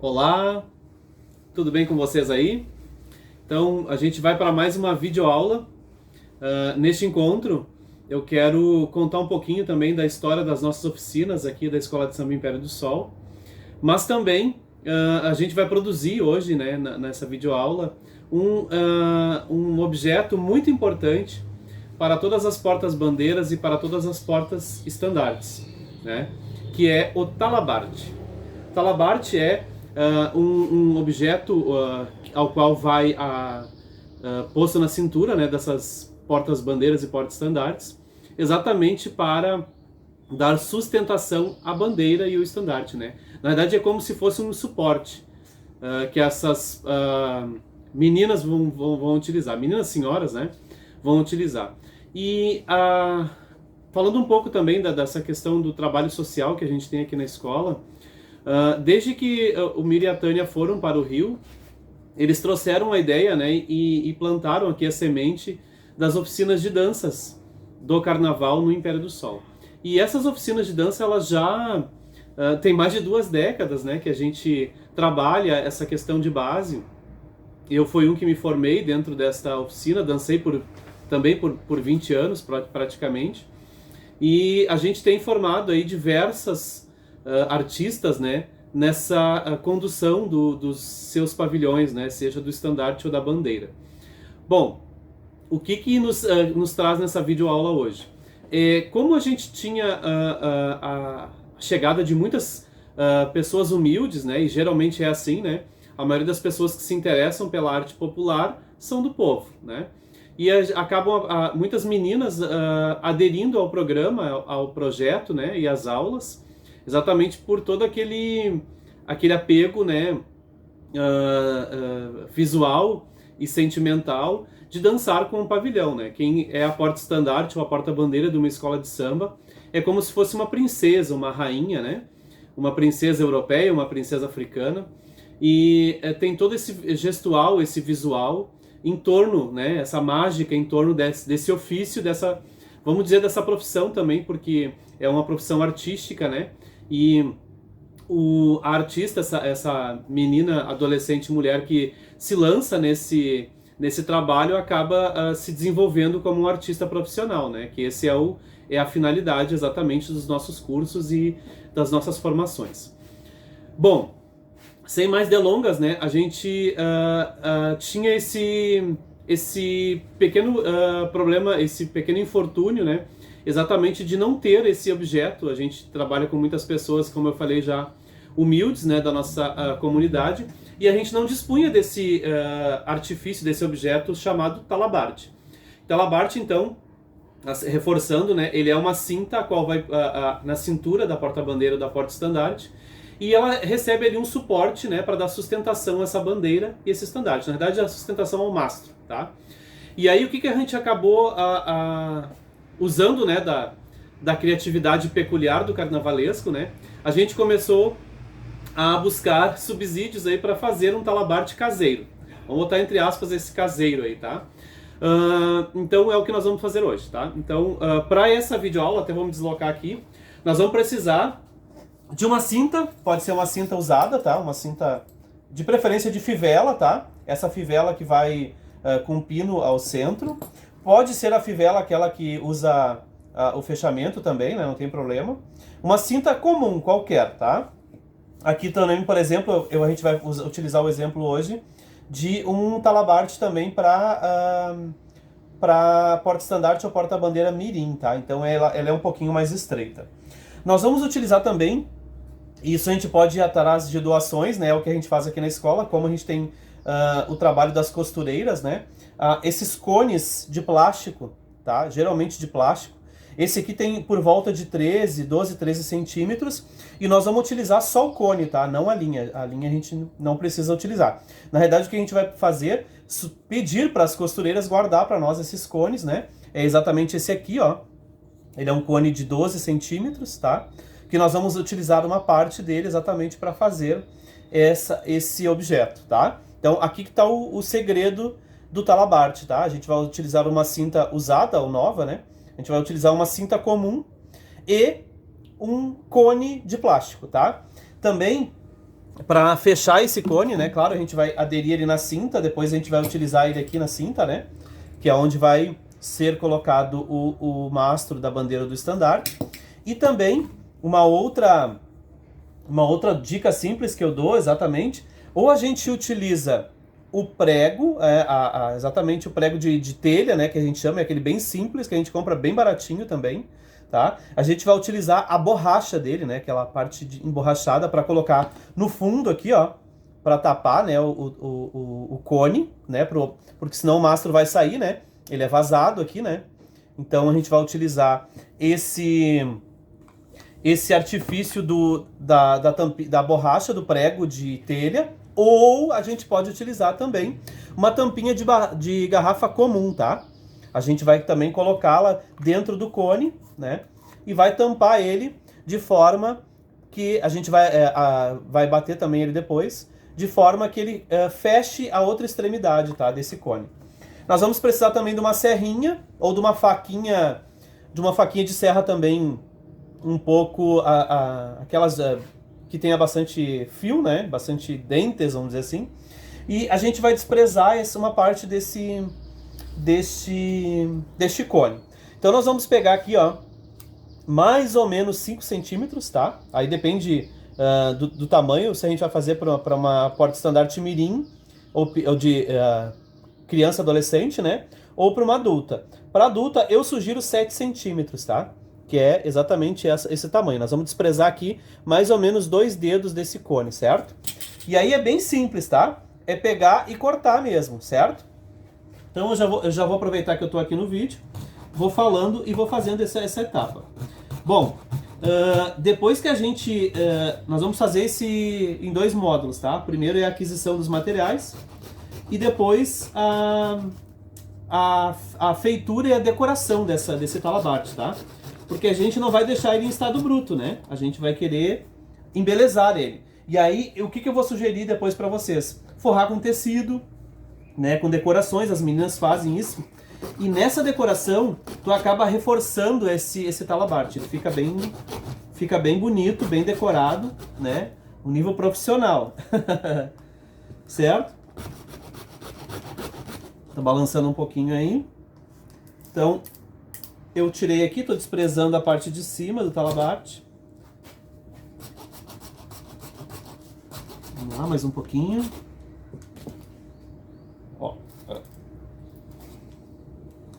Olá, tudo bem com vocês aí? Então, a gente vai para mais uma videoaula. Neste encontro, eu quero contar um pouquinho também da história das nossas oficinas aqui da Escola de Samba Império do Sol, mas também a gente vai produzir hoje, né, nessa videoaula, um objeto muito importante para todas as portas-bandeiras e para todas as portas-estandartes, né, que é o talabarte. Talabarte é um objeto ao qual vai posto na cintura, né, dessas portas-bandeiras e portas-estandartes, exatamente para dar sustentação à bandeira e o estandarte, né? Na verdade é como se fosse um suporte que essas meninas vão utilizar, meninas senhoras, né, vão utilizar. E falando um pouco também dessa questão do trabalho social que a gente tem aqui na escola, desde que o Miri e a Tânia foram para o Rio, eles trouxeram a ideia, né, e plantaram aqui a semente das oficinas de danças do Carnaval no Império do Sol. E essas oficinas de dança, elas já têm mais de 2 décadas, né, que a gente trabalha essa questão de base. Eu fui um que me formei dentro desta oficina, dancei também por 20 anos praticamente. E a gente tem formado aí diversas artistas, né, nessa condução dos seus pavilhões, né, seja do estandarte ou da bandeira. Bom, o que nos traz nessa videoaula hoje? Como a gente tinha a chegada de muitas pessoas humildes, né, e geralmente é assim, né, a maioria das pessoas que se interessam pela arte popular são do povo, né, e acabam muitas meninas aderindo ao programa, ao projeto, né, e às aulas, exatamente por todo aquele apego, né, visual e sentimental de dançar com um pavilhão, né? Quem é a porta-estandarte ou a porta-bandeira de uma escola de samba é como se fosse uma princesa, uma rainha, né? Uma princesa europeia, uma princesa africana, e tem todo esse gestual, esse visual em torno, né? Essa mágica em torno desse ofício, vamos dizer, dessa profissão também, porque é uma profissão artística, né? E a artista, essa menina, adolescente, mulher que se lança nesse trabalho, acaba se desenvolvendo como um artista profissional, né? Que esse é a finalidade exatamente dos nossos cursos e das nossas formações. Bom, sem mais delongas, né? A gente tinha esse pequeno problema, esse pequeno infortúnio, né? Exatamente de não ter esse objeto. A gente trabalha com muitas pessoas, como eu falei já, humildes, né, da nossa comunidade, e a gente não dispunha desse artifício, desse objeto chamado talabarte. Talabarte, então, reforçando, né, ele é uma cinta a qual vai na cintura da porta-bandeira ou da porta-estandarte, e ela recebe ali um suporte, né, para dar sustentação a essa bandeira e esse estandarte. Na verdade, a sustentação ao mastro, tá? E aí, o que a gente acabou usando, né, da criatividade peculiar do carnavalesco, né? A gente começou a buscar subsídios aí para fazer um talabarte caseiro. Vamos botar entre aspas esse caseiro aí, tá? Então é o que nós vamos fazer hoje, tá? Então, para essa videoaula, até vamos deslocar aqui, nós vamos precisar de uma cinta, pode ser uma cinta usada, tá? Uma cinta de preferência de fivela, tá? Essa fivela que vai com pino ao centro. Pode ser a fivela aquela que usa o fechamento também, né? Não tem problema. Uma cinta comum, qualquer, tá? Aqui também, por exemplo, a gente vai utilizar o exemplo hoje de um talabarte também para porta-estandarte ou porta-bandeira mirim, tá? Então ela é um pouquinho mais estreita. Nós vamos utilizar também, isso a gente pode ir atrás de doações, né? É o que a gente faz aqui na escola, como a gente tem o trabalho das costureiras, né? Esses cones de plástico, tá? Geralmente de plástico. Esse aqui tem por volta de 12, 13 centímetros, e nós vamos utilizar só o cone, tá? Não a linha. A linha a gente não precisa utilizar. Na verdade, o que a gente vai fazer, pedir para as costureiras guardar para nós esses cones, né? É exatamente esse aqui, ó. Ele é um cone de 12 centímetros, tá? Que nós vamos utilizar uma parte dele exatamente para fazer esse objeto, tá? Então, aqui que está o segredo do talabarte, tá? A gente vai utilizar uma cinta usada ou nova, né? A gente vai utilizar uma cinta comum e um cone de plástico, tá? Também para fechar esse cone, né? Claro, a gente vai aderir ele na cinta, depois a gente vai utilizar ele aqui na cinta, né? Que é onde vai ser colocado o mastro da bandeira do estandarte. E também uma outra dica simples que eu dou, exatamente, ou a gente utiliza o prego, exatamente o prego de telha, né, que a gente chama, é aquele bem simples, que a gente compra bem baratinho também, tá? A gente vai utilizar a borracha dele, né, aquela parte emborrachada, para colocar no fundo aqui, ó, para tapar, né, o cone, né, porque senão o mastro vai sair, né, ele é vazado aqui, né, então a gente vai utilizar esse artifício da borracha do prego de telha, ou a gente pode utilizar também uma tampinha de garrafa comum, tá? A gente vai também colocá-la dentro do cone, né? E vai tampar ele de forma que a gente vai bater também ele depois, de forma que ele feche a outra extremidade, tá? Desse cone. Nós vamos precisar também de uma serrinha ou de uma faquinha de serra também, um pouco aquelas que tenha bastante fio, né? Bastante dentes, vamos dizer assim. E a gente vai desprezar uma parte deste cone. Então nós vamos pegar aqui, ó, mais ou menos 5 centímetros, tá? Aí depende do tamanho, se a gente vai fazer para uma porta-estandarte mirim ou de criança, adolescente, né? Ou para uma adulta. Para adulta, eu sugiro 7 centímetros, tá? Que é exatamente esse tamanho. Nós vamos desprezar aqui mais ou menos 2 dedos desse cone, certo? E aí é bem simples, tá? É pegar e cortar mesmo, certo? Então eu já vou aproveitar que eu estou aqui no vídeo, vou falando e vou fazendo essa etapa. Bom, depois que nós vamos fazer esse em 2 módulos, tá? Primeiro é a aquisição dos materiais e depois a feitura e a decoração desse talabarte, tá? Porque a gente não vai deixar ele em estado bruto, né? A gente vai querer embelezar ele. E aí, o que eu vou sugerir depois para vocês? Forrar com tecido, né? Com decorações, as meninas fazem isso. E nessa decoração, tu acaba reforçando esse talabarte. Ele fica bem bonito, bem decorado, né? Um nível profissional. Certo? Tô balançando um pouquinho aí. Então, eu tirei aqui, tô desprezando a parte de cima do talabarte. Vamos lá, mais um pouquinho. Ó.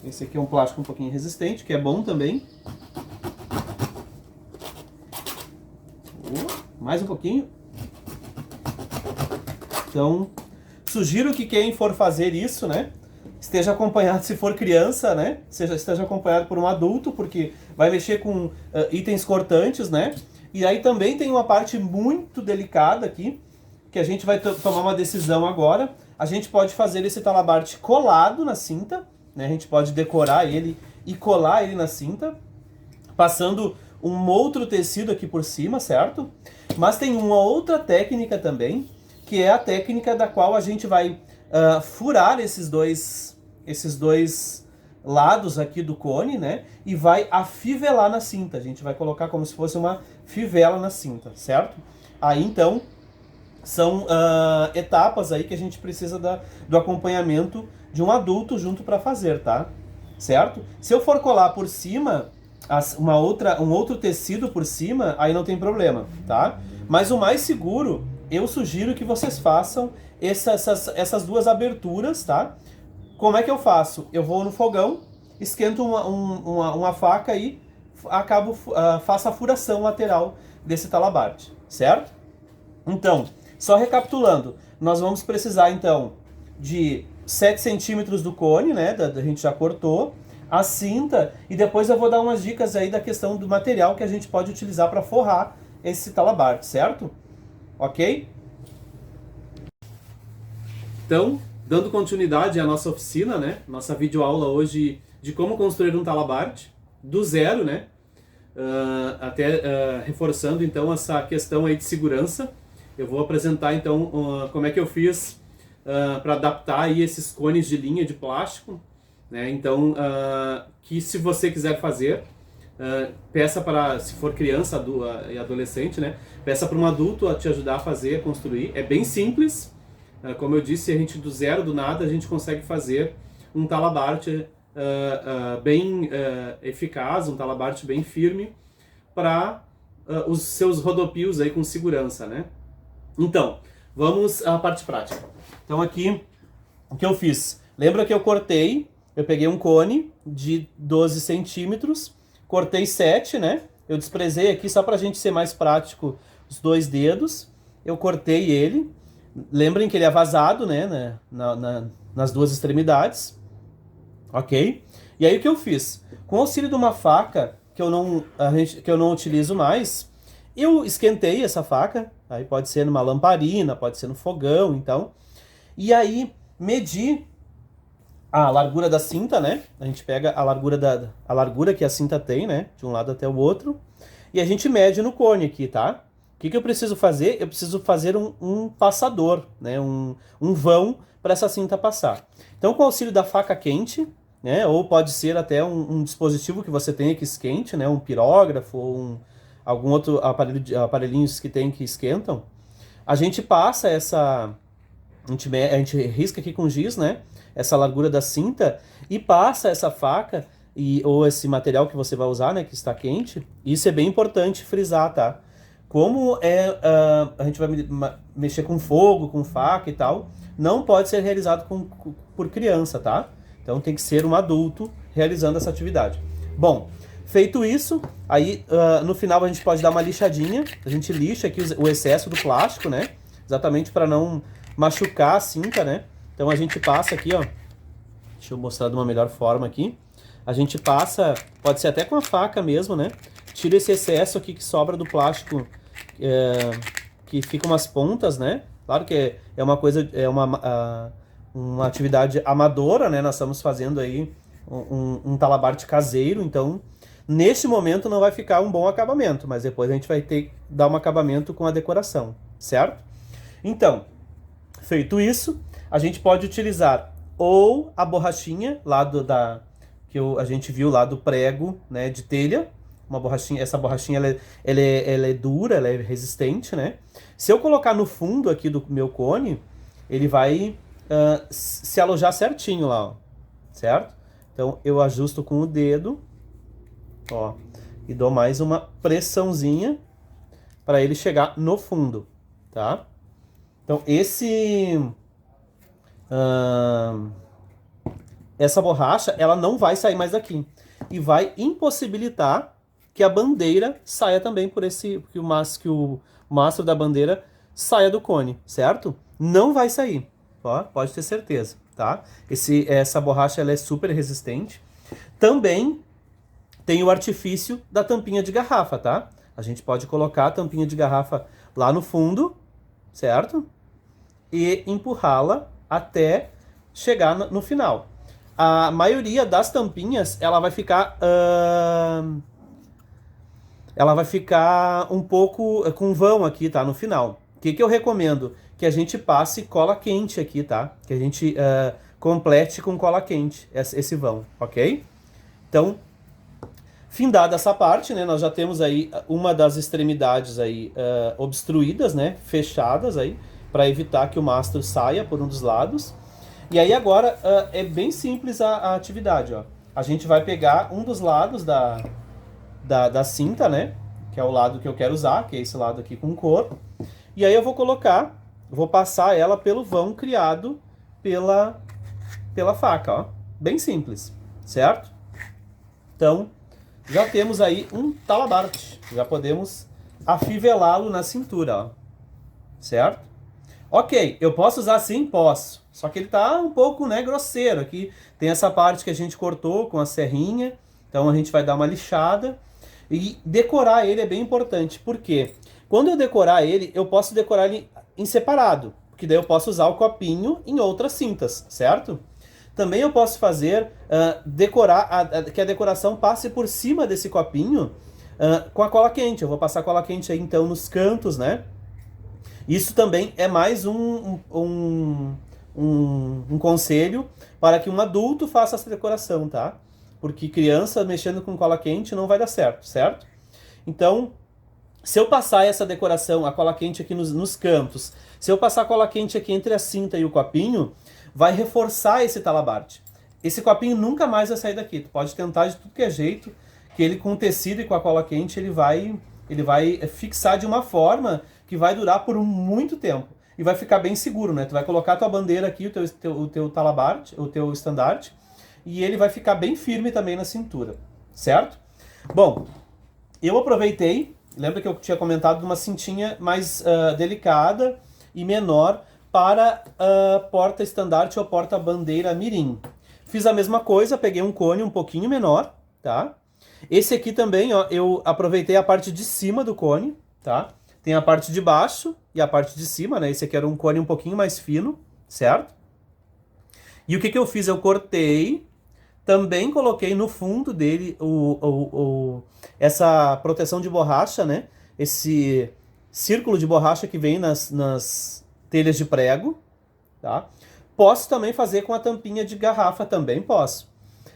Esse aqui é um plástico um pouquinho resistente, que é bom também. Mais um pouquinho. Então, sugiro que quem for fazer isso, né, esteja acompanhado, se for criança, né, esteja acompanhado por um adulto, porque vai mexer com itens cortantes, né, e aí também tem uma parte muito delicada aqui, que a gente vai tomar uma decisão agora. A gente pode fazer esse talabarte colado na cinta, né, a gente pode decorar ele e colar ele na cinta, passando um outro tecido aqui por cima, certo? Mas tem uma outra técnica também, que é a técnica da qual a gente vai furar esses dois lados aqui do cone, né? E vai afivelar na cinta. A gente vai colocar como se fosse uma fivela na cinta, certo? Aí então são etapas aí que a gente precisa do acompanhamento de um adulto junto para fazer, tá? Certo? Se eu for colar por cima um outro tecido por cima, aí não tem problema, tá? Mas o mais seguro, eu sugiro que vocês façam essas duas aberturas, tá? Como é que eu faço? Eu vou no fogão, esquento uma faca e faço a furação lateral desse talabarte, certo? Então, só recapitulando, nós vamos precisar então de 7 centímetros do cone, né? A gente já cortou, a cinta, e depois eu vou dar umas dicas aí da questão do material que a gente pode utilizar para forrar esse talabarte, certo? Ok? Então, dando continuidade à nossa oficina, né? Nossa videoaula hoje de como construir um talabarte do zero, né? Reforçando então essa questão aí de segurança. Eu vou apresentar então como é que eu fiz para adaptar aí esses cones de linha de plástico, né? Então, que se você quiser fazer, Peça para, se for criança e adolescente, né? Peça para um adulto a te ajudar a fazer, a construir. É bem simples. Como eu disse, a gente do zero, do nada, a gente consegue fazer um talabarte bem eficaz, um talabarte bem firme para os seus rodopios aí com segurança, né? Então, vamos à parte prática. Então aqui, o que eu fiz? Lembra que eu peguei um cone de 12 centímetros, cortei 7, né? Eu desprezei aqui só pra gente ser mais prático os 2 dedos. Eu cortei ele. Lembrem que ele é vazado, né? Nas duas extremidades. Ok? E aí o que eu fiz? Com o auxílio de uma faca que eu não utilizo mais, eu esquentei essa faca. Aí pode ser numa lamparina, pode ser no fogão, então. E aí medi a largura da cinta, né? A gente pega a largura que a cinta tem, né? De um lado até o outro. E a gente mede no cone aqui, tá? O que eu preciso fazer? Eu preciso fazer um passador, né? Um vão para essa cinta passar. Então, com o auxílio da faca quente, né? Ou pode ser até um dispositivo que você tenha que esquente, né? Um pirógrafo ou algum outro aparelhinhos que tem que esquentam. A gente passa a gente risca aqui com giz, né? Essa largura da cinta e passa essa faca ou esse material que você vai usar, né? Que está quente. Isso é bem importante frisar, tá? Como a gente vai mexer com fogo, com faca e tal, não pode ser realizado por criança, tá? Então tem que ser um adulto realizando essa atividade. Bom, feito isso, aí no final a gente pode dar uma lixadinha. A gente lixa aqui o excesso do plástico, né? Exatamente para não machucar a cinta, né? Então a gente passa aqui, ó. Deixa eu mostrar de uma melhor forma aqui. A gente passa, pode ser até com a faca mesmo, né? Tira esse excesso aqui que sobra do plástico, que fica umas pontas, né? Claro que é uma coisa, uma atividade amadora, né? Nós estamos fazendo aí um talabarte caseiro, então neste momento não vai ficar um bom acabamento, mas depois a gente vai ter que dar um acabamento com a decoração, certo? Então, feito isso, a gente pode utilizar ou a borrachinha lá a gente viu lá do prego, né, de telha, uma borrachinha, essa borrachinha ela é dura, ela é resistente, né? Se eu colocar no fundo aqui do meu cone, ele vai se alojar certinho lá, ó, certo? Então eu ajusto com o dedo, ó, e dou mais uma pressãozinha para ele chegar no fundo, tá? Então essa borracha, ela não vai sair mais daqui e vai impossibilitar que a bandeira saia também que o mastro da bandeira saia do cone, certo? Não vai sair, ó, pode ter certeza, tá? Essa borracha ela é super resistente. Também tem o artifício da tampinha de garrafa, tá? A gente pode colocar a tampinha de garrafa lá no fundo, certo? E empurrá-la até chegar no final. A maioria das tampinhas, ela vai ficar um pouco com vão aqui, tá? No final. O que eu recomendo? Que a gente passe cola quente aqui, tá? Que a gente complete com cola quente esse vão, ok? Então, findada essa parte, né? Nós já temos aí uma das extremidades aí obstruídas, né? Fechadas aí, para evitar que o mastro saia por um dos lados. E aí agora é bem simples a atividade, ó. A gente vai pegar um dos lados da cinta, né? Que é o lado que eu quero usar, que é esse lado aqui com cor. E aí eu vou passar ela pelo vão criado pela faca, ó. Bem simples, certo? Então, já temos aí um talabarte. Já podemos afivelá-lo na cintura, ó. Certo? Ok, eu posso usar sim? Posso. Só que ele tá um pouco, né, grosseiro. Aqui tem essa parte que a gente cortou com a serrinha. Então a gente vai dar uma lixada. E decorar ele é bem importante. Por quê? Quando eu decorar ele, eu posso decorar ele em separado. Porque daí eu posso usar o copinho em outras cintas, certo? Também eu posso fazer, que a decoração passe por cima desse copinho com a cola quente. Eu vou passar cola quente aí então nos cantos, né? Isso também é mais um conselho para que um adulto faça essa decoração, tá? porque criança mexendo com cola quente não vai dar certo, certo? Então, se eu passar essa decoração, a cola quente aqui nos cantos, se eu passar a cola quente aqui entre a cinta e o copinho, vai reforçar esse talabarte. Esse copinho nunca mais vai sair daqui. Tu pode tentar de tudo que é jeito, que ele com o tecido e com a cola quente, ele vai fixar de uma forma que vai durar por muito tempo. E vai ficar bem seguro, né? Tu vai colocar a tua bandeira aqui, o teu talabarte, o teu estandarte, e ele vai ficar bem firme também na cintura, certo? Bom, eu aproveitei, lembra que eu tinha comentado de uma cintinha mais delicada e menor para porta-estandarte ou porta-bandeira mirim. Fiz a mesma coisa, peguei um cone um pouquinho menor, tá? Esse aqui também, ó, eu aproveitei a parte de cima do cone, tá? Tem a parte de baixo e a parte de cima, né? Esse aqui era um cone um pouquinho mais fino, certo? E o que eu fiz? Eu cortei, também coloquei no fundo dele essa proteção de borracha, né? Esse círculo de borracha que vem nas telhas de prego, tá? Posso também fazer com a tampinha de garrafa, também posso.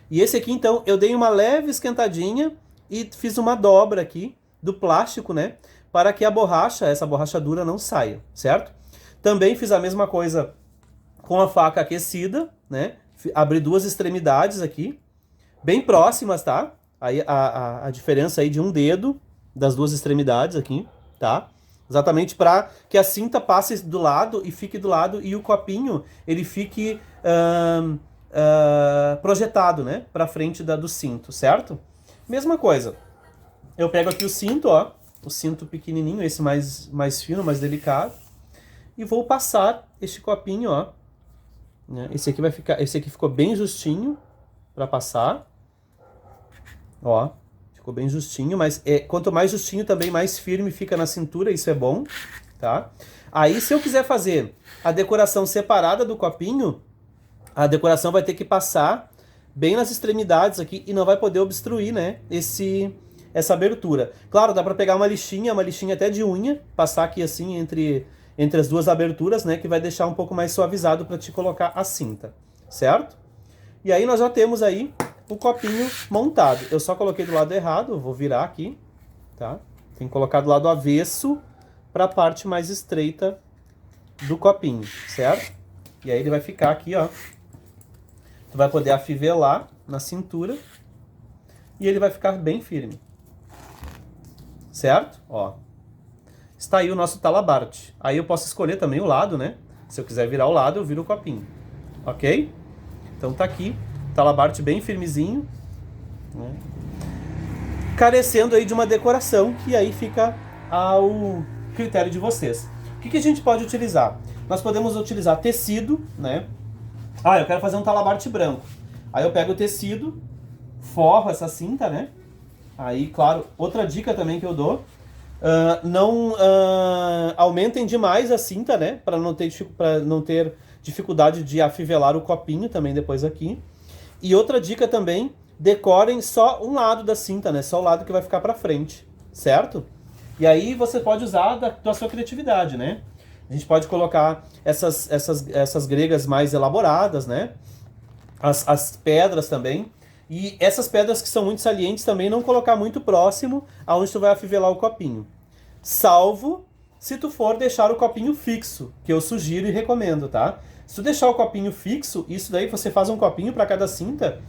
E esse aqui, então, eu dei uma leve esquentadinha e fiz uma dobra aqui do plástico, né? Para que a borracha, essa borracha dura, não saia, certo? Também fiz a mesma coisa com a faca aquecida, né? Abri duas extremidades aqui, bem próximas, tá? Aí a diferença aí de um dedo das duas extremidades aqui, tá? Exatamente para que a cinta passe do lado e fique do lado e o copinho ele fique projetado, né? Para frente do cinto, certo? Mesma coisa. Eu pego aqui o cinto, ó, o cinto pequenininho, esse mais fino, mais delicado, e vou passar este copinho, ó. Né? Esse aqui ficou bem justinho para passar, ó. Ficou bem justinho, mas quanto mais justinho também mais firme fica na cintura, isso é bom, tá? Aí se eu quiser fazer a decoração separada do copinho, a decoração vai ter que passar bem nas extremidades aqui e não vai poder obstruir, né, essa abertura. Claro, dá para pegar uma lixinha até de unha, passar aqui assim entre as duas aberturas, né, que vai deixar um pouco mais suavizado para te colocar a cinta, certo? E aí nós já temos aí o copinho montado. Eu só coloquei do lado errado, vou virar aqui, tá? Tem que colocar do lado avesso para a parte mais estreita do copinho, certo? E aí ele vai ficar aqui, ó. Tu vai poder afivelar na cintura e ele vai ficar bem firme, certo? Ó. Está aí o nosso talabarte. Aí eu posso escolher também o lado, né? Se eu quiser virar o lado, eu viro o copinho, ok? Então tá aqui. Talabarte bem firmezinho, né? Carecendo aí de uma decoração, que aí fica ao critério de vocês. O que a gente pode utilizar? Nós podemos utilizar tecido, né? Ah, eu quero fazer um talabarte branco. Aí eu pego o tecido, forro essa cinta, né? Aí, claro, outra dica também que eu dou, não aumentem demais a cinta, né? Para não ter dificuldade de afivelar o copinho também depois aqui. E outra dica também, decorem só um lado da cinta, né? Só o lado que vai ficar para frente, certo? E aí você pode usar da sua criatividade, né? A gente pode colocar essas gregas mais elaboradas, né? As pedras também. E essas pedras que são muito salientes também não colocar muito próximo aonde tu vai afivelar o copinho. Salvo se tu for deixar o copinho fixo, que eu sugiro e recomendo, tá? Se tu deixar o copinho fixo, isso daí você faz um copinho para cada cinta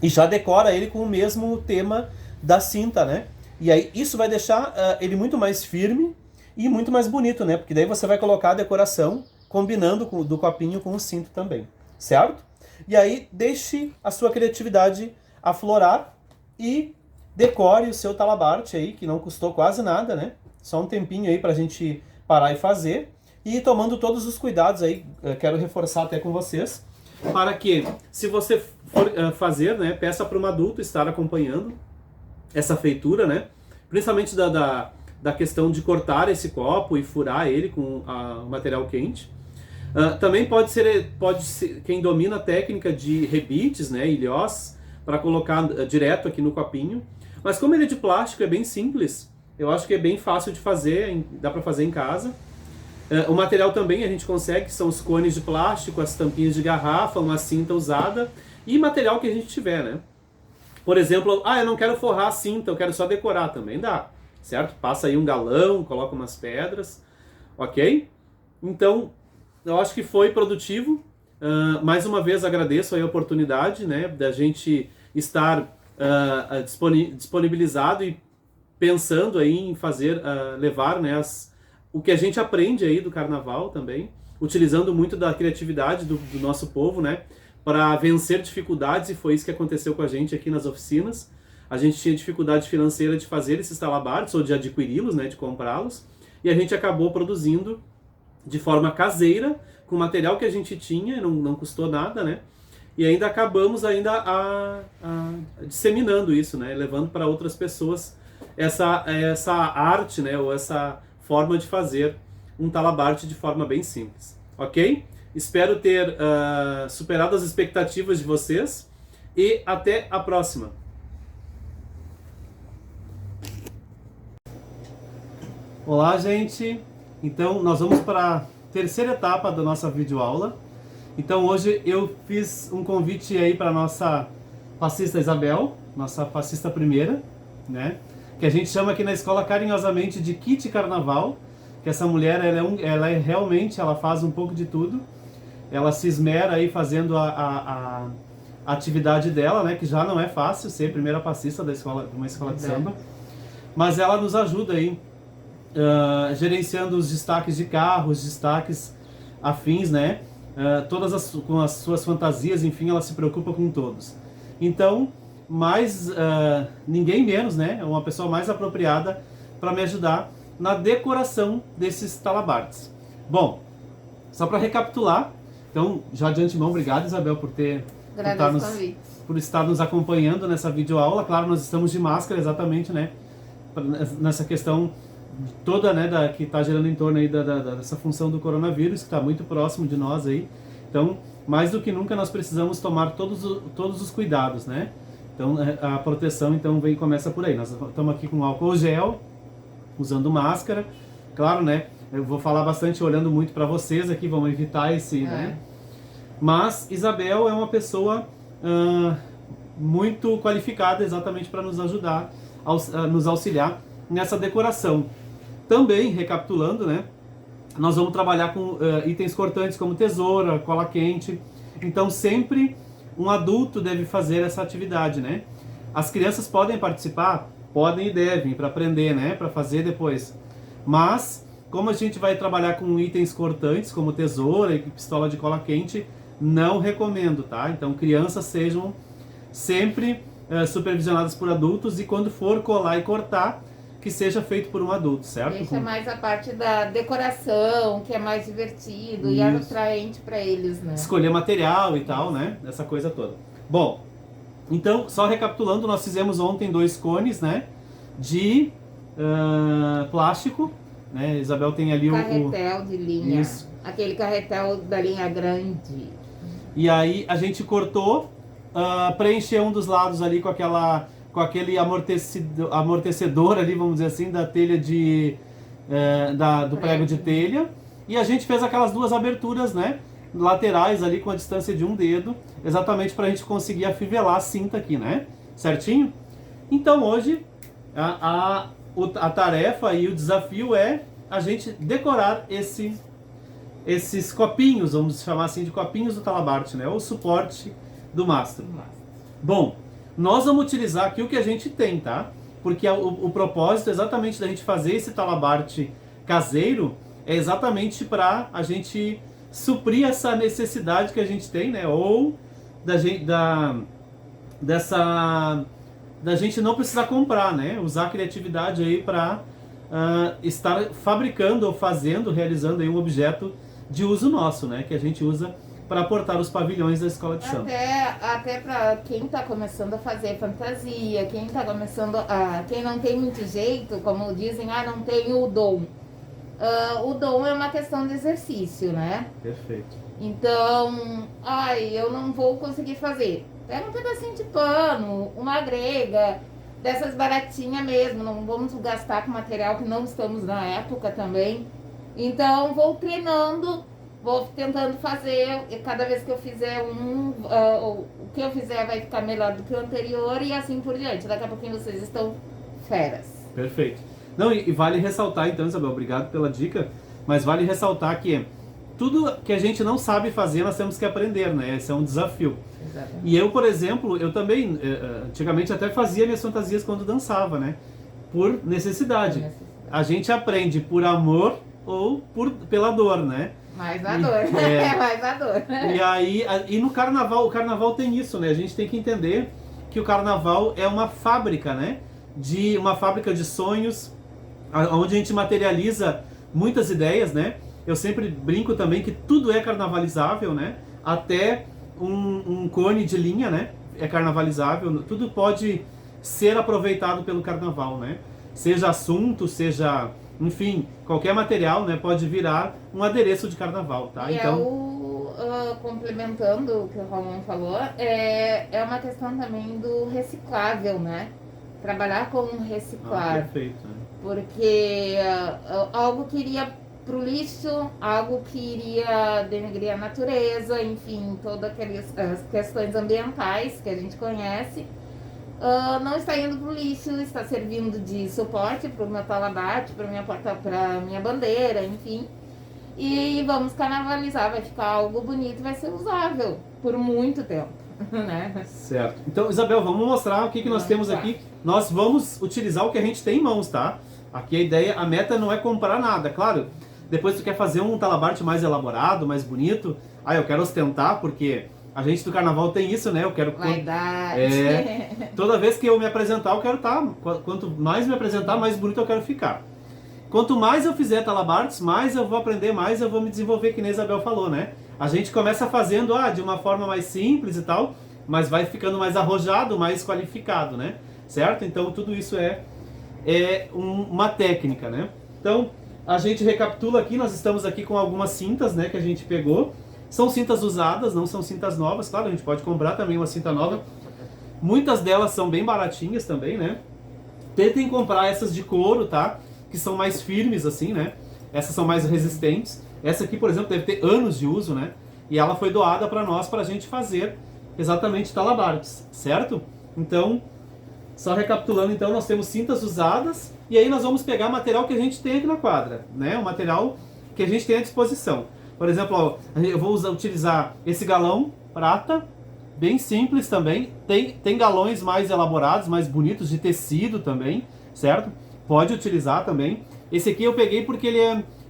e já decora ele com o mesmo tema da cinta, né? E aí isso vai deixar ele muito mais firme e muito mais bonito, né? Porque daí você vai colocar a decoração combinando do copinho com o cinto também, certo? E aí deixe a sua criatividade aflorar e decore o seu talabarte aí, que não custou quase nada, né? Só um tempinho aí pra gente parar e fazer. E tomando todos os cuidados aí, quero reforçar até com vocês, para que, se você for fazer, né, peça para um adulto estar acompanhando essa feitura, né? Principalmente da questão de cortar esse copo e furar ele com material quente. Também pode ser quem domina a técnica de rebites, né, ilhós, para colocar direto aqui no copinho. Mas como ele é de plástico, é bem simples. Eu acho que é bem fácil de fazer, dá para fazer em casa. O material também a gente consegue, são os cones de plástico, as tampinhas de garrafa, uma cinta usada e material que a gente tiver, né? Por exemplo, eu não quero forrar a cinta, eu quero só decorar, também dá, certo? Passa aí um galão, coloca umas pedras, ok? Então, eu acho que foi produtivo. Mais uma vez agradeço aí a oportunidade, né, da gente estar disponibilizado e pensando aí em fazer, levar, né, o que a gente aprende aí do carnaval também, utilizando muito da criatividade do nosso povo, né, para vencer dificuldades, e foi isso que aconteceu com a gente aqui nas oficinas. A gente tinha dificuldade financeira de fazer esses talabartes, ou de adquiri-los, né, de comprá-los, e a gente acabou produzindo de forma caseira, com o material que a gente tinha, não custou nada, né, e ainda acabamos disseminando isso, né, levando para outras pessoas essa arte, né, ou essa forma de fazer um talabarte de forma bem simples, ok? Espero ter superado as expectativas de vocês e até a próxima. Olá, gente! Então, nós vamos para a terceira etapa da nossa videoaula. Então, hoje eu fiz um convite aí para a nossa passista Isabel, nossa passista primeira, né? Que a gente chama aqui na escola carinhosamente de Kit Carnaval, que essa mulher, ela realmente, ela faz um pouco de tudo. Ela se esmera aí fazendo a atividade dela, né? Que já não é fácil ser primeira passista de uma escola de samba. Mas ela nos ajuda aí, gerenciando os destaques de carro, os destaques afins, né? Com as suas fantasias, enfim, ela se preocupa com todos. Então, ninguém menos, né? É uma pessoa mais apropriada para me ajudar na decoração desses talabartes. Bom, só para recapitular, então, já de antemão, obrigado, Isabel, por estar nos acompanhando nessa videoaula. Claro, nós estamos de máscara, exatamente, né? Nessa questão toda, né, que está gerando em torno aí dessa função do coronavírus, que está muito próximo de nós aí. Então, mais do que nunca, nós precisamos tomar todos os cuidados, né? Então, a proteção, então, começa por aí. Nós estamos aqui com álcool gel, usando máscara. Claro, né? Eu vou falar bastante olhando muito para vocês aqui, vamos evitar né? Mas Isabel é uma pessoa muito qualificada exatamente para nos ajudar, nos auxiliar nessa decoração. Também, recapitulando, né? Nós vamos trabalhar com itens cortantes como tesoura, cola quente. Então, sempre um adulto deve fazer essa atividade, né? As crianças podem participar? Podem e devem, para aprender, né? Para fazer depois. Mas, como a gente vai trabalhar com itens cortantes, como tesoura e pistola de cola quente, não recomendo, tá? Então, crianças sejam sempre supervisionadas por adultos, e quando for colar e cortar, que seja feito por um adulto, certo? Deixa mais a parte da decoração, que é mais divertido e atraente para eles, né? Escolher material e tal, né? Essa coisa toda. Bom, então, só recapitulando, nós fizemos ontem 2 cones, né? De plástico, né? Isabel tem ali carretel de linha. Isso. Aquele carretel da linha grande. E aí a gente cortou, preencheu um dos lados ali com aquele amortecedor ali, vamos dizer assim, da telha do prego de telha. E a gente fez aquelas 2 aberturas, né? Laterais ali com a distância de 1 dedo, exatamente para a gente conseguir afivelar a cinta aqui, né? Certinho? Então hoje a tarefa e o desafio é a gente decorar esses copinhos, vamos chamar assim de copinhos do talabarte, né? O suporte do mastro. Bom, nós vamos utilizar aqui o que a gente tem, tá? Porque o propósito exatamente da gente fazer esse talabarte caseiro é exatamente para a gente suprir essa necessidade que a gente tem, né? Ou da gente não precisar comprar, né? Usar a criatividade aí para estar fabricando ou realizando aí um objeto de uso nosso, né? Que a gente usa para portar os pavilhões da escola de samba. Até para quem está começando a fazer fantasia, quem está começando quem não tem muito jeito, como dizem, não tem o dom. O dom é uma questão de exercício, né? Perfeito. Então, eu não vou conseguir fazer. Pega um pedacinho de pano, uma grega, dessas baratinhas mesmo, não vamos gastar com material que não estamos na época também. Então, vou treinando vou tentando fazer, e cada vez que eu fizer o que eu fizer vai ficar melhor do que o anterior e assim por diante. Daqui a pouquinho vocês estão feras. Perfeito. Não, e vale ressaltar então, Isabel, obrigado pela dica, mas vale ressaltar que tudo que a gente não sabe fazer, nós temos que aprender, né? Esse é um desafio. Exatamente. E eu, por exemplo, eu também, antigamente até fazia minhas fantasias quando dançava, né? Por necessidade. A gente aprende por amor ou pela dor, né? Mais a dor, mais a dor. E aí, e no carnaval, o carnaval tem isso, né? A gente tem que entender que o carnaval é uma fábrica, né? Uma fábrica de sonhos, onde a gente materializa muitas ideias, né? Eu sempre brinco também que tudo é carnavalizável, né? Até um cone de linha, né? É carnavalizável, tudo pode ser aproveitado pelo carnaval, né? Seja assunto, seja, enfim, qualquer material, né? Pode virar um adereço de carnaval, tá? E então, complementando o que o Romão falou, é uma questão também do reciclável, né? Trabalhar com reciclar. Perfeito, né? Porque algo que iria pro lixo, algo que iria denegrir a natureza, enfim, todas as questões ambientais que a gente conhece, não está indo pro lixo, está servindo de suporte para o meu talabarte, para minha porta, para minha bandeira, enfim. E vamos carnavalizar, vai ficar algo bonito, vai ser usável por muito tempo, né? Certo. Então, Isabel, vamos mostrar o que nós temos aqui. Nós vamos utilizar o que a gente tem em mãos, tá? Aqui a ideia, a meta não é comprar nada, claro. Depois tu quer fazer um talabarte mais elaborado, mais bonito. Eu quero ostentar, porque a gente do carnaval tem isso, né? Eu quero... Vaidade. Toda vez que eu me apresentar, eu quero estar... Quanto mais me apresentar, mais bonito eu quero ficar. Quanto mais eu fizer talabartes, mais eu vou aprender, mais eu vou me desenvolver, que nem a Isabel falou, né? A gente começa fazendo de uma forma mais simples e tal, mas vai ficando mais arrojado, mais qualificado, né? Certo? Então tudo isso é uma técnica, né? Então, a gente recapitula aqui, nós estamos aqui com algumas cintas, né, que a gente pegou. São cintas usadas, não são cintas novas, claro, a gente pode comprar também uma cinta nova. Muitas delas são bem baratinhas também, né? Tentem comprar essas de couro, tá? Que são mais firmes, assim, né? Essas são mais resistentes. Essa aqui, por exemplo, deve ter anos de uso, né? E ela foi doada para nós, para a gente fazer exatamente talabartes, certo? Então, só recapitulando, então, nós temos cintas usadas e aí nós vamos pegar material que a gente tem aqui na quadra, né? O material que a gente tem à disposição. Por exemplo, eu vou utilizar esse galão prata, bem simples também. Tem galões mais elaborados, mais bonitos, de tecido também, certo? Pode utilizar também. Esse aqui eu peguei porque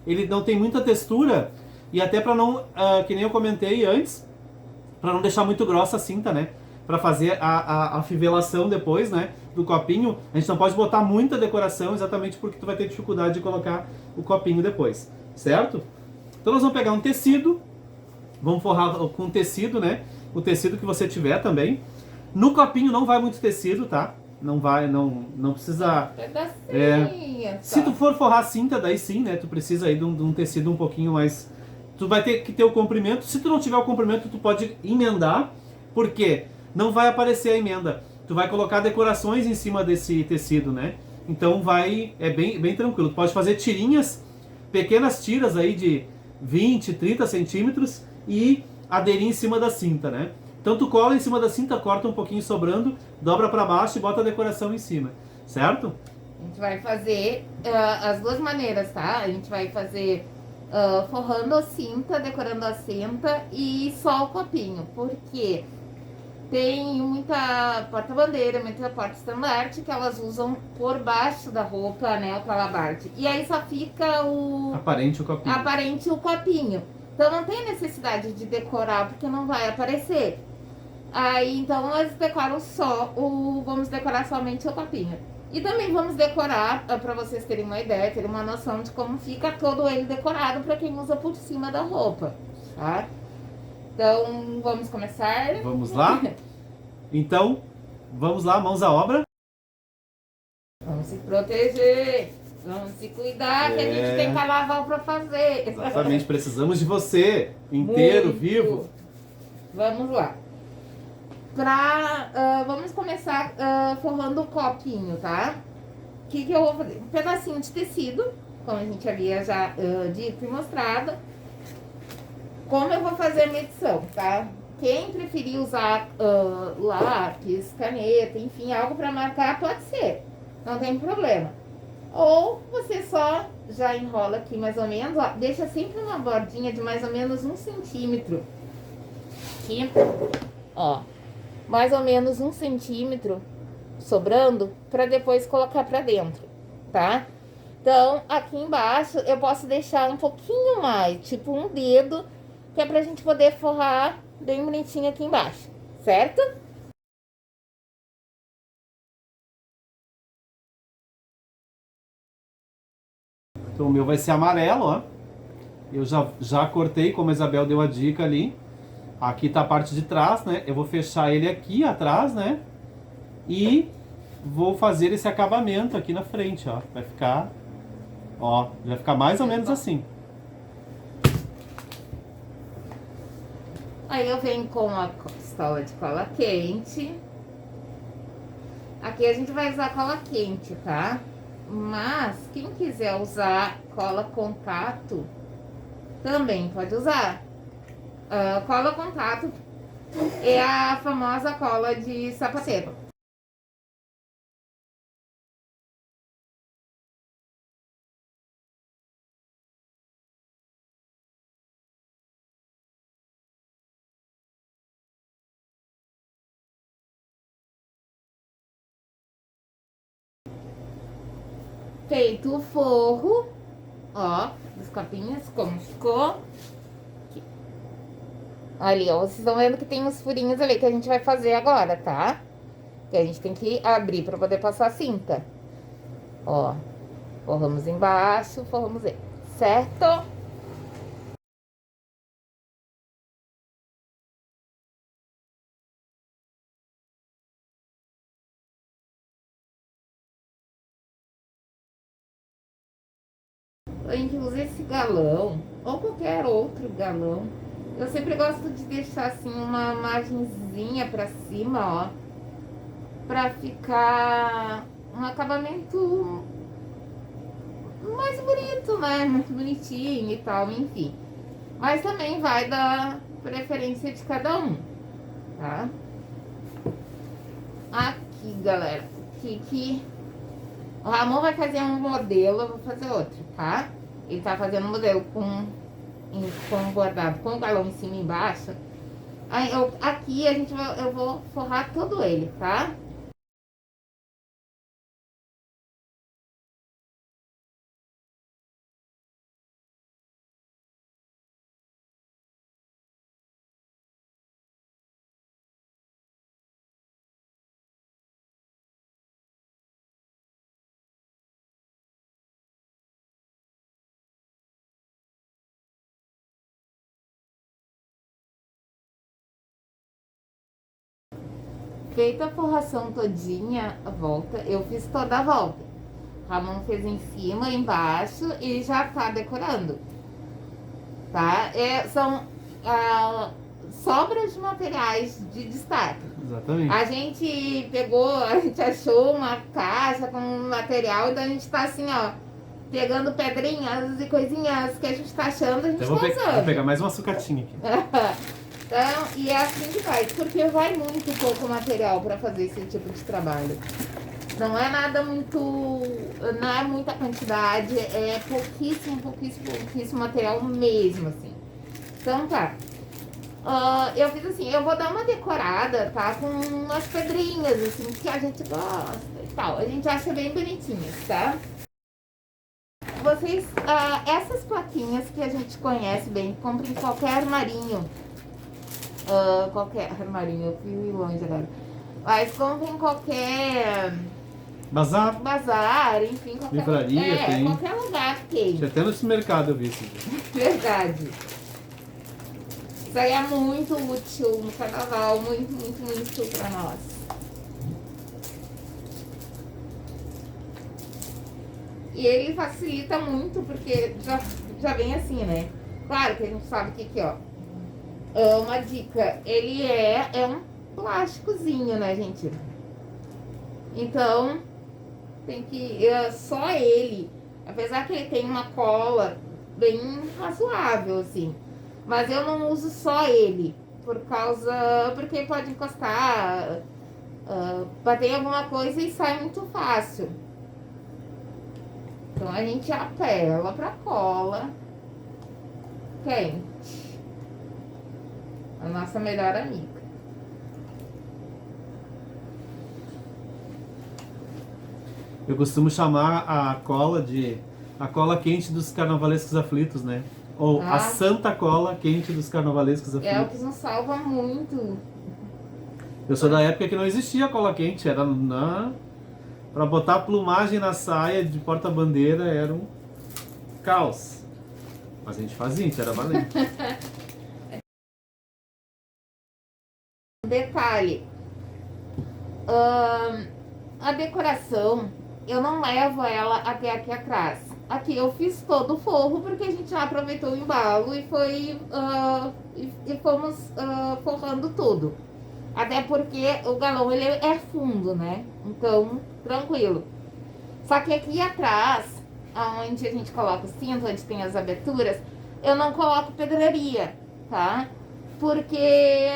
ele não tem muita textura e até para não, que nem eu comentei antes, para não deixar muito grossa a cinta, né? Para fazer a fivelação depois, né, do copinho, a gente não pode botar muita decoração, exatamente porque tu vai ter dificuldade de colocar o copinho depois, certo? Então nós vamos pegar um tecido, vamos forrar com tecido, né, o tecido que você tiver também. No copinho não vai muito tecido, tá? Não vai, não precisa... Se tu for forrar cinta, daí sim, né, tu precisa aí de um tecido um pouquinho mais... Tu vai ter que ter o comprimento, se tu não tiver o comprimento, tu pode emendar, porque não vai aparecer a emenda. Tu vai colocar decorações em cima desse tecido, né? Então é bem tranquilo. Tu pode fazer tirinhas, pequenas tiras aí de 20, 30 centímetros e aderir em cima da cinta, né? Então tu cola em cima da cinta, corta um pouquinho sobrando, dobra para baixo e bota a decoração em cima, certo? A gente vai fazer as duas maneiras, tá? A gente vai fazer forrando a cinta, decorando a cinta e só o copinho. Por quê? Tem muita porta-bandeira, muita porta-estandarte que elas usam por baixo da roupa, né, o talabarte. E aí só fica aparente o copinho. Então não tem necessidade de decorar, porque não vai aparecer. Aí então elas decoram vamos decorar somente o copinho. E também vamos decorar, para vocês terem uma ideia, terem uma noção de como fica todo ele decorado para quem usa por cima da roupa, tá? Então, vamos começar? Vamos lá? Então, vamos lá, mãos à obra. Vamos se proteger, vamos se cuidar, que a gente tem carnaval para fazer. Exatamente, precisamos de você, inteiro, vivo. Vamos lá. Vamos começar forrando o copinho, tá? O que eu vou fazer? Um pedacinho de tecido, como a gente havia já dito e mostrado. como eu vou fazer a medição, tá? Quem preferir usar lápis, caneta, enfim, algo para marcar, pode ser. Não tem problema. Ou você só já enrola aqui mais ou menos, ó, deixa sempre uma bordinha de mais ou menos 1 centímetro. Aqui, ó, mais ou menos 1 centímetro sobrando para depois colocar para dentro, tá? Então, aqui embaixo eu posso deixar um pouquinho mais, tipo um dedo, que é pra gente poder forrar bem bonitinho aqui embaixo, certo? Então o meu vai ser amarelo, ó. Eu já cortei, como a Isabel deu a dica ali. Aqui tá a parte de trás, né? Eu vou fechar ele aqui atrás, né? E vou fazer esse acabamento aqui na frente, ó. Vai ficar, ó, vai ficar mais ou menos assim. Aí eu venho com a pistola de cola quente. Aqui a gente vai usar cola quente, tá? Mas quem quiser usar cola contato, também pode usar. Cola contato é a famosa cola de sapateiro. Feito o forro, ó, dos copinhos, como ficou. Aqui. Ali, ó, vocês estão vendo que tem uns furinhos ali que a gente vai fazer agora, tá? Que a gente tem que abrir para poder passar a cinta. Ó, forramos embaixo, forramos ele, certo? A gente usa esse galão, ou qualquer outro galão. Eu sempre gosto de deixar assim uma margenzinha pra cima, ó. Pra ficar um acabamento mais bonito, né? Muito bonitinho e tal, enfim. Mas também vai da preferência de cada um, tá? Aqui, galera, que o Ramon vai fazer um modelo, eu vou fazer outro, tá? Ele tá fazendo um modelo com bordado, com o galão em cima e embaixo. Aí aqui eu vou forrar todo ele, tá? Feita a forração todinha, a volta, eu fiz toda a volta. Ramon fez em cima, embaixo e já tá decorando, tá? São sobras de materiais de destaque. Exatamente. A gente pegou, a gente achou uma caixa com material, então a gente tá assim, ó, pegando pedrinhas e coisinhas que a gente tá achando, a gente Eu tá usando. vou pegar mais uma sucatinha aqui. Então, e é assim que vai, porque vai muito pouco material para fazer esse tipo de trabalho. Não é nada muito, não é muita quantidade, é pouquíssimo material mesmo, assim. Então tá. Eu fiz assim, eu vou dar uma decorada, tá? Com umas pedrinhas, assim, que a gente gosta e tal. A gente acha bem bonitinhas, tá? Vocês, essas plaquinhas que a gente conhece bem, compra em qualquer armarinho. Qualquer armarinho, eu fui longe agora. Mas compra em qualquer bazar, enfim, qualquer, livraria, tem. Qualquer lugar que tem. Até no supermercado eu vi isso. Verdade. Isso aí é muito útil no carnaval, muito pra nós. E ele facilita muito, porque já vem assim, né? Claro que a gente sabe que ó. Uma dica, ele é um plásticozinho, né, gente? Então, tem que... só ele, apesar que ele tem uma cola bem razoável, assim. Mas eu não uso só ele, porque pode encostar, bater em alguma coisa e sai muito fácil. Então a gente apela pra cola quente, a nossa melhor amiga. Eu costumo chamar a cola de a cola quente dos carnavalescos aflitos, né? Ou a santa cola quente dos carnavalescos aflitos. É o que nos salva muito. Eu sou da época que não existia cola quente, era para botar plumagem na saia de porta-bandeira era um caos. Mas a gente fazia, a gente era valente. Detalhe, a decoração, eu não levo ela até aqui atrás. Aqui eu fiz todo o forro porque a gente já aproveitou o embalo e fomos forrando tudo. Até porque o galão ele é fundo, né? Então, tranquilo. Só que aqui atrás, onde a gente coloca o cinto, onde tem as aberturas, eu não coloco pedraria, tá? Porque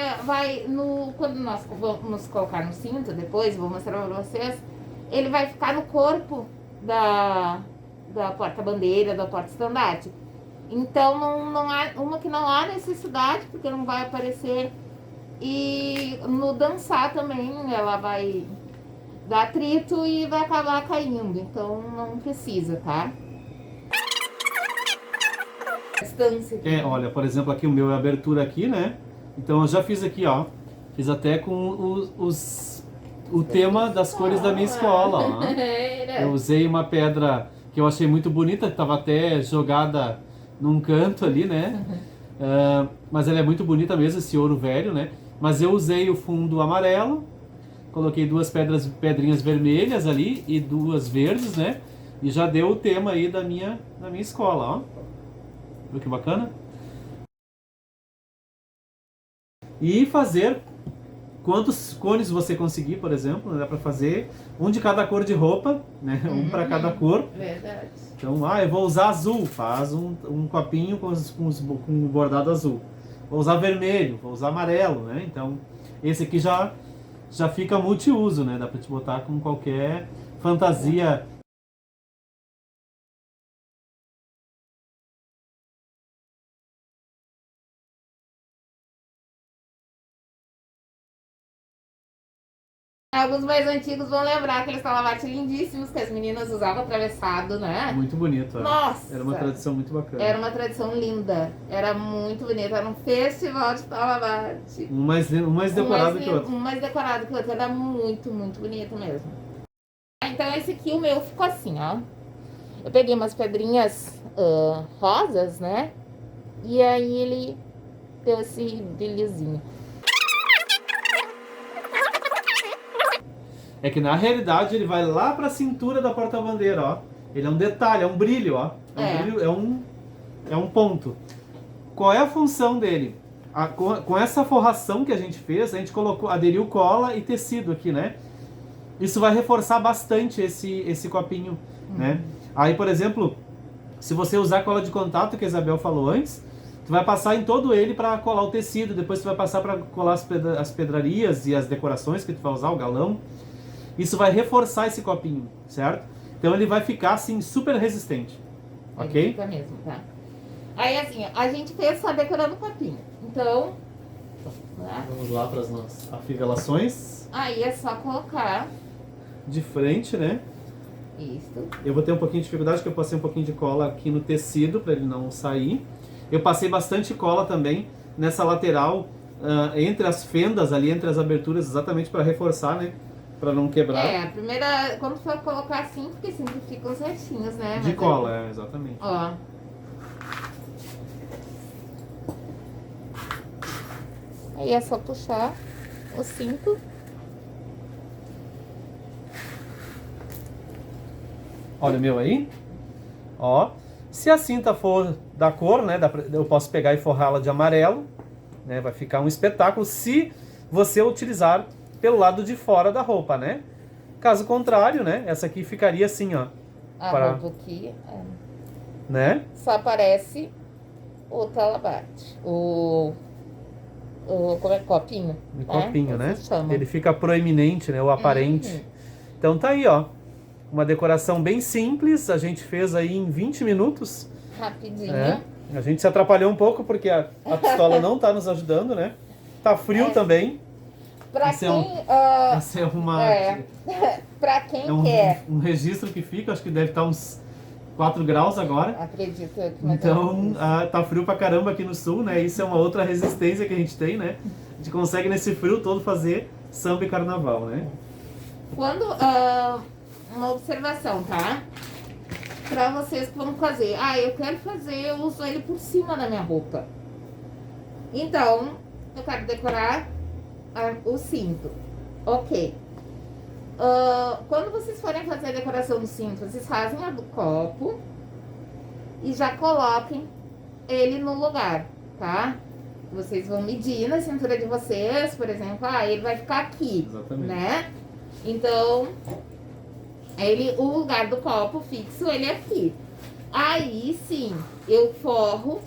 quando nós vamos colocar no cinto, depois vou mostrar pra vocês, ele vai ficar no corpo da porta-bandeira, da porta-estandarte. Então, não há necessidade, porque não vai aparecer. E no dançar também, ela vai dar atrito e vai acabar caindo. Então, não precisa, tá? Olha, por exemplo, aqui o meu é abertura aqui, né? Então eu já fiz aqui, ó. Fiz até com o tema das cores da minha escola, ó. Eu usei uma pedra que eu achei muito bonita, que estava até jogada num canto ali, né? Mas ela é muito bonita mesmo, esse ouro velho, né? Mas eu usei o fundo amarelo, coloquei duas pedrinhas vermelhas ali e duas verdes, né? E já deu o tema aí da minha escola, ó. Viu que bacana? E fazer quantos cones você conseguir, por exemplo, dá para fazer um de cada cor de roupa, né? Um para cada cor. Verdade. Então, eu vou usar azul, faz um copinho com bordado azul. Vou usar vermelho, vou usar amarelo, né? Então, esse aqui já fica multiuso, né? Dá para te botar com qualquer fantasia. Alguns mais antigos vão lembrar aqueles talavares lindíssimos que as meninas usavam atravessado, né? Muito bonito, é. Nossa! Era uma tradição muito bacana. Era uma tradição linda. Era muito bonita. Era um festival de talavate. Um mais decorado que o outro. Um mais decorado que o outro. Era muito, muito bonito mesmo. Então esse aqui, o meu, ficou assim, ó. Eu peguei umas pedrinhas rosas, né? E aí ele deu esse brilhozinho. É que na realidade ele vai lá para a cintura da porta-bandeira, ó. Ele é um detalhe, é um brilho, ó. É um ponto. Qual é a função dele? Com essa forração que a gente fez, a gente aderiu cola e tecido aqui, né? Isso vai reforçar bastante esse copinho, né? Aí, por exemplo, se você usar cola de contato, que a Isabel falou antes, tu vai passar em todo ele para colar o tecido, depois tu vai passar para colar as pedrarias e as decorações que tu vai usar, o galão. Isso vai reforçar esse copinho, certo? Então ele vai ficar assim super resistente, ok? Ele fica mesmo, tá? Aí assim, a gente fez só decorando o copinho. Então, vamos lá para as nossas afivelações. Aí é só colocar de frente, né? Isso. Eu vou ter um pouquinho de dificuldade porque eu passei um pouquinho de cola aqui no tecido para ele não sair. Eu passei bastante cola também nessa lateral, entre as fendas ali, entre as aberturas, exatamente para reforçar, né? Para não quebrar. A primeira, quando for colocar assim, porque sempre ficam certinhos, né? De cola, exatamente. Ó. Aí é só puxar o cinto. Olha o meu aí. Ó. Se a cinta for da cor, né? Eu posso pegar e forrá-la de amarelo, né? Vai ficar um espetáculo se você utilizar pelo lado de fora da roupa, né? Caso contrário, né? Essa aqui ficaria assim, ó. A roupa aqui, né? Só aparece o talabarte. Como é? Copinho. Um copinho, né? Chama. Ele fica proeminente, né? O aparente. Então tá aí, ó. Uma decoração bem simples. A gente fez aí em 20 minutos. Rapidinho. A gente se atrapalhou um pouco porque a pistola não tá nos ajudando, né? Tá frio também. Pra Esse quem... essa é uma... pra quem é quer... um registro que fica, acho que deve estar uns 4 graus agora. Acredito que então, tá frio pra caramba aqui no sul, né? Isso é uma outra resistência que a gente tem, né? A gente consegue nesse frio todo fazer samba e carnaval, né? Quando... uma observação, tá? Pra vocês que vão fazer. Eu quero fazer, eu uso ele por cima da minha roupa. Então, eu quero decorar o cinto. Ok. Quando vocês forem fazer a decoração do cinto, vocês fazem a do copo e já coloquem ele no lugar, tá? Vocês vão medir na cintura de vocês, por exemplo, ele vai ficar aqui, né? Então, o lugar do copo fixo, ele é aqui. Aí, sim, eu forro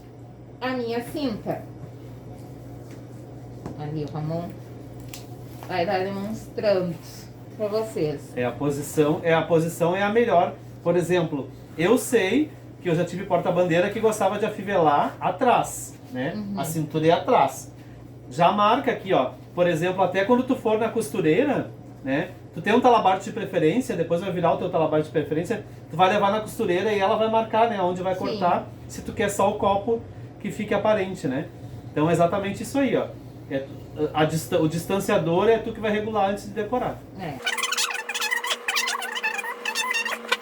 a minha cinta. Ali, o Ramon vai estar demonstrando para vocês. A posição é a melhor. Por exemplo, eu sei que eu já tive porta-bandeira que gostava de afivelar atrás, né? A cintura é atrás. Já marca aqui, ó. Por exemplo, até quando tu for na costureira, né? Tu tem um talabarte de preferência, depois vai virar o teu talabarte de preferência, tu vai levar na costureira e ela vai marcar, né? Onde vai cortar, se tu quer só o copo que fique aparente, né? Então é exatamente isso aí, ó. O distanciador é tu que vai regular antes de decorar.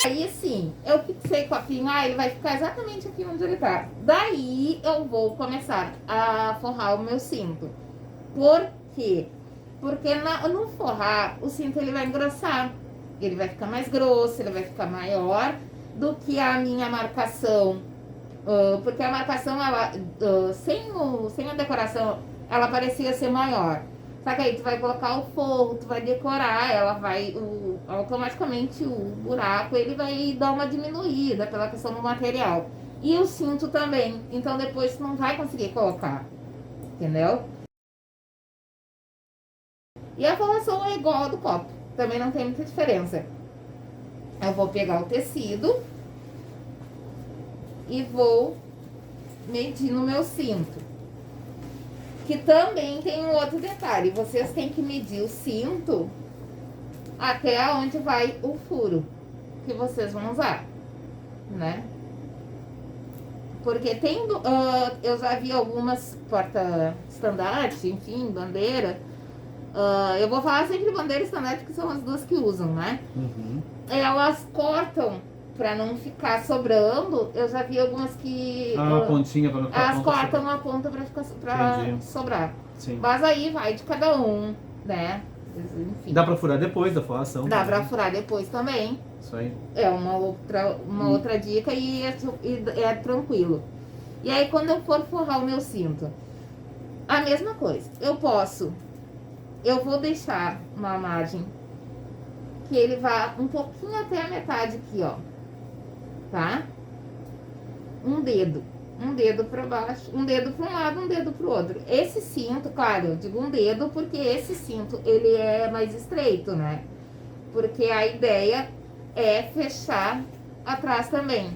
Aí sim, eu fixei o copinho, ele vai ficar exatamente aqui onde ele tá. Daí eu vou começar a forrar o meu cinto. Por quê? Porque no forrar, o cinto ele vai engrossar. Ele vai ficar mais grosso, ele vai ficar maior do que a minha marcação. Porque a marcação, ela, sem a decoração, ela parecia ser maior. Só que aí tu vai colocar o forro, tu vai decorar, ela vai, automaticamente o buraco, ele vai dar uma diminuída pela questão do material. E o cinto também, então depois tu não vai conseguir colocar, entendeu? E a forração é igual a do copo, também não tem muita diferença. Eu vou pegar o tecido e vou medir no meu cinto. Que também tem um outro detalhe, vocês têm que medir o cinto até onde vai o furo que vocês vão usar, né? Porque tem, eu já vi algumas porta-estandarte, enfim, bandeira. Eu vou falar sempre bandeira e estandarte, que são as duas que usam, né? Elas cortam pra não ficar sobrando. Eu já vi algumas que... a pontinha pra não ficar elas cortam a ponta pra sobrar. Sim. Mas aí vai de cada um, né? Enfim. Dá pra furar depois da forração. Dá pra furar depois também. Isso aí. É uma outra dica e é tranquilo. E aí quando eu for forrar o meu cinto, a mesma coisa. Eu vou deixar uma margem que ele vá um pouquinho até a metade aqui, ó. Tá? Um dedo para baixo, um dedo para um lado, um dedo para o outro. Esse cinto, claro, eu digo um dedo porque esse cinto ele é mais estreito, né? Porque a ideia é fechar atrás também,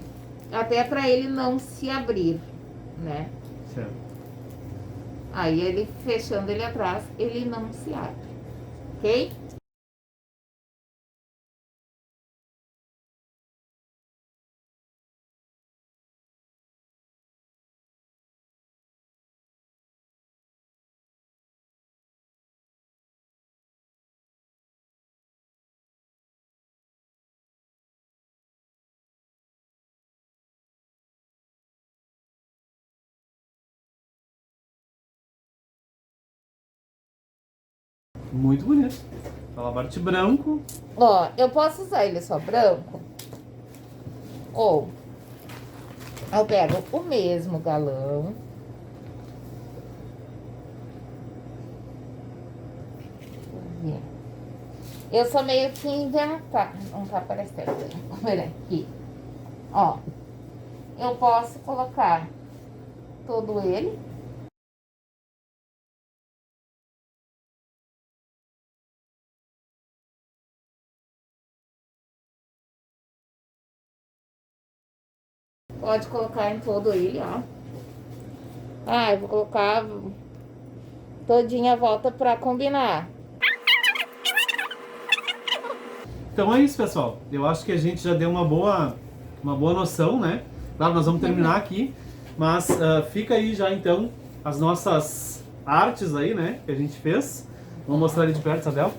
até para ele não se abrir, né? Certo. Aí ele fechando ele atrás, ele não se abre, ok? Muito bonito. Talabarte branco. Ó, eu posso usar ele só branco, ou eu pego o mesmo galão, eu sou meio que inventar, não tá aparecendo, vamos ver aqui, ó, eu posso colocar todo ele. Pode colocar em todo ele, ó. Ah, eu vou colocar todinha a volta pra combinar. Então é isso, pessoal. Eu acho que a gente já deu uma boa noção, né? Claro, nós vamos terminar aqui, mas fica aí já então as nossas artes aí, né? Que a gente fez. Vamos mostrar ali de perto, Isabel.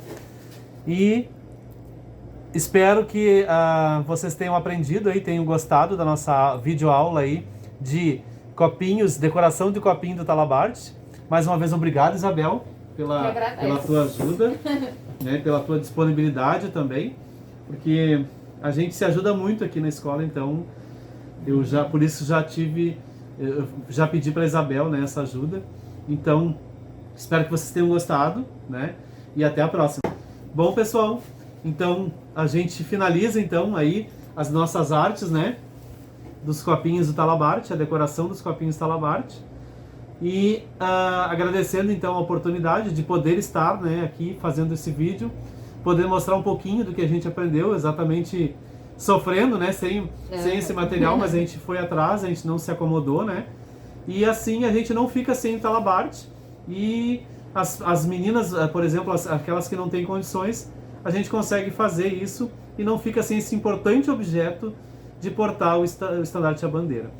E espero que vocês tenham aprendido aí, tenham gostado da nossa videoaula aí de copinhos, decoração de copinho do Talabarte. Mais uma vez, obrigado, Isabel, pela tua ajuda, né, pela tua disponibilidade também, porque a gente se ajuda muito aqui na escola, então por isso eu já pedi para a Isabel, né, essa ajuda. Então, espero que vocês tenham gostado, né, e até a próxima. Bom, pessoal, então a gente finaliza então aí as nossas artes, né, dos copinhos do Talabarte, a decoração dos copinhos do Talabarte. E agradecendo então a oportunidade de poder estar, né, aqui fazendo esse vídeo, poder mostrar um pouquinho do que a gente aprendeu, exatamente sofrendo, né, sem esse material, mas a gente foi atrás, a gente não se acomodou, né, e assim a gente não fica sem o Talabarte. E as meninas, por exemplo, aquelas que não têm condições, a gente consegue fazer isso e não fica sem esse importante objeto de portar o estandarte e a bandeira.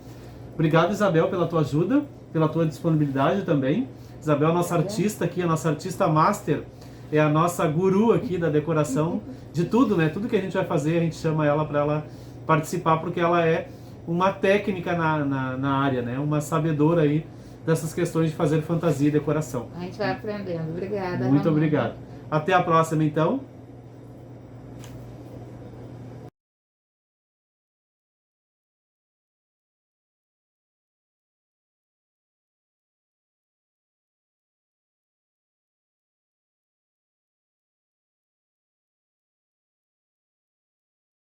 Obrigado, Isabel, pela tua ajuda, pela tua disponibilidade também. Isabel é a nossa artista aqui, a nossa artista master, é a nossa guru aqui da decoração, de tudo, né? Tudo que a gente vai fazer, a gente chama ela para ela participar, porque ela é uma técnica na área, né? Uma sabedora aí dessas questões de fazer fantasia e decoração. A gente vai aprendendo. Obrigada. Muito Ramon. obrigado. Até a próxima, então.